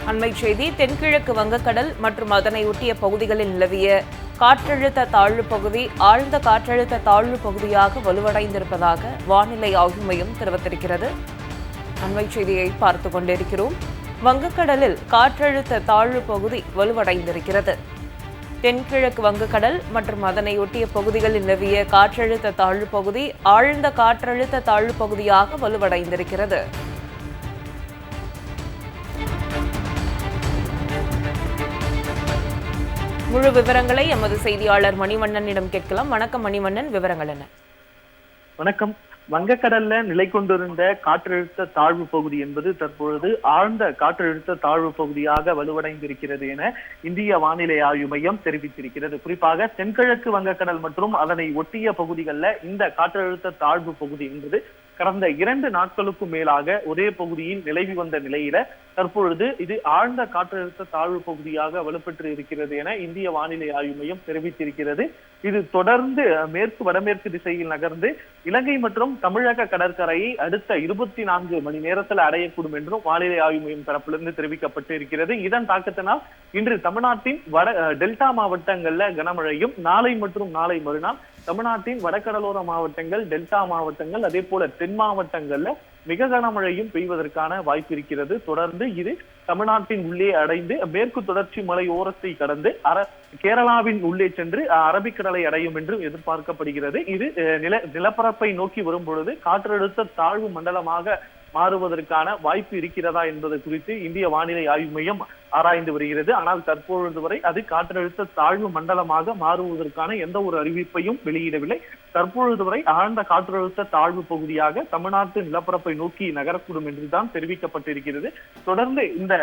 அண்மைச் செய்தி தென்கிழக்கு வங்கக்கடல் மற்றும் அதனை ஒட்டிய பகுதிகளில் நிலவிய காற்றழுத்த தாழ்வு பகுதி ஆழ்ந்த காற்றழுத்த தாழ்வு பகுதியாக வலுவடைந்திருப்பதாக வானிலை ஆய்வு மையம் தெரிவித்திருக்கிறது. அண்மைச் செய்தியை பார்த்துக் கொண்டிருக்கிறோம். வங்கக்கடலில் காற்றழுத்த தாழ்வு பகுதி வலுவடைந்திருக்கிறது. தென்கிழக்கு வங்கக்கடல் மற்றும் அதனை ஒட்டிய பகுதிகளில் நிலவிய காற்றழுத்த தாழ்வு பகுதி ஆழ்ந்த காற்றழுத்த தாழ்வு பகுதியாக வலுவடைந்திருக்கிறது. முழு விவரங்களை எமது செய்தியாளர் மணிவண்ணனிடம் கேட்கலாம். வணக்கம் மணிவண்ணன், விவரங்கள் என்ன? வணக்கம். வங்கக்கடல்ல நிலை கொண்டிருந்த காற்றழுத்த தாழ்வு பகுதி என்பது தற்பொழுது ஆழ்ந்த காற்றழுத்த தாழ்வு பகுதியாக வலுவடைந்திருக்கிறது என இந்திய வானிலை ஆய்வு மையம் தெரிவித்திருக்கிறது. குறிப்பாக தென்கிழக்கு வங்கக்கடல் மற்றும் அதனை ஒட்டிய பகுதிகளில் இந்த காற்றழுத்த தாழ்வு பகுதி என்பது கடந்த 2 நாட்களுக்கும் மேலாக ஒரே பகுதியில் நிலவி வந்த நிலையில தற்பொழுது இது ஆழ்ந்த காற்றழுத்த தாழ்வு பகுதியாக வலுப்பெற்று இருக்கிறது என இந்திய வானிலை ஆய்வு மையம் தெரிவித்திருக்கிறது. இது தொடர்ந்து மேற்கு வடமேற்கு திசையில் நகர்ந்து இலங்கை மற்றும் தமிழக கடற்கரையை அடுத்த 24 மணி நேரத்தில் அடையக்கூடும் என்றும் வானிலை ஆய்வு மையம் தரப்பிலிருந்து தெரிவிக்கப்பட்டு இருக்கிறது. இதன் தாக்கத்தினால் இன்று தமிழ்நாட்டின் டெல்டா மாவட்டங்கள்ல கனமழையும், நாளை மற்றும் நாளை மறுநாள் தமிழ்நாட்டின் வடகடலோர மாவட்டங்கள், டெல்டா மாவட்டங்கள், அதே போல தென் மாவட்டங்கள்ல மிக கனமழையும் பெய்வதற்கான வாய்ப்பு இருக்கிறது. தொடர்ந்து இது தமிழ்நாட்டின் உள்ளே அடைந்து மேற்கு தொடர்ச்சி மலை ஓரத்தை கடந்து கேரளாவின் உள்ளே சென்று அரபிக்கடலை அடையும் என்று எதிர்பார்க்கப்படுகிறது. இது நிலப்பரப்பை நோக்கி வரும் பொழுது காற்றழுத்த தாழ்வு மண்டலமாக மாறுவதற்கான வாய்ப்பு இருக்கிறதா என்பது குறித்து இந்திய வானிலை ஆய்வு மையம் ஆராய்ந்து வருகிறது. ஆனால் தற்பொழுது வரை அது காற்றழுத்த தாழ்வு மண்டலமாக மாறுவதற்கான எந்த ஒரு அறிவிப்பையும் வெளியிடவில்லை. தற்பொழுது வரை ஆழ்ந்த காற்றழுத்த தாழ்வு பகுதியாக தமிழ்நாட்டு நிலப்பரப்பை நோக்கி நகரக்கூடும் என்றுதான் தெரிவிக்கப்பட்டிருக்கிறது. தொடர்ந்து இந்த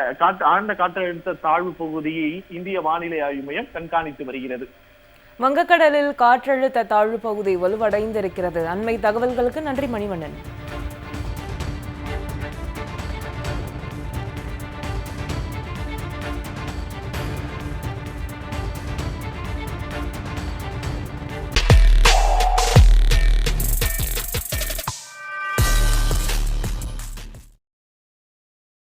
ஆழ்ந்த காற்றழுத்த தாழ்வு பகுதியை இந்திய வானிலை ஆய்வு மையம் கண்காணித்து வருகிறது. வங்கக்கடலில் காற்றழுத்த தாழ்வு பகுதி வலுவடைந்திருக்கிறது. அண்மை தகவல்களுக்கு நன்றி மணிவண்ணன்.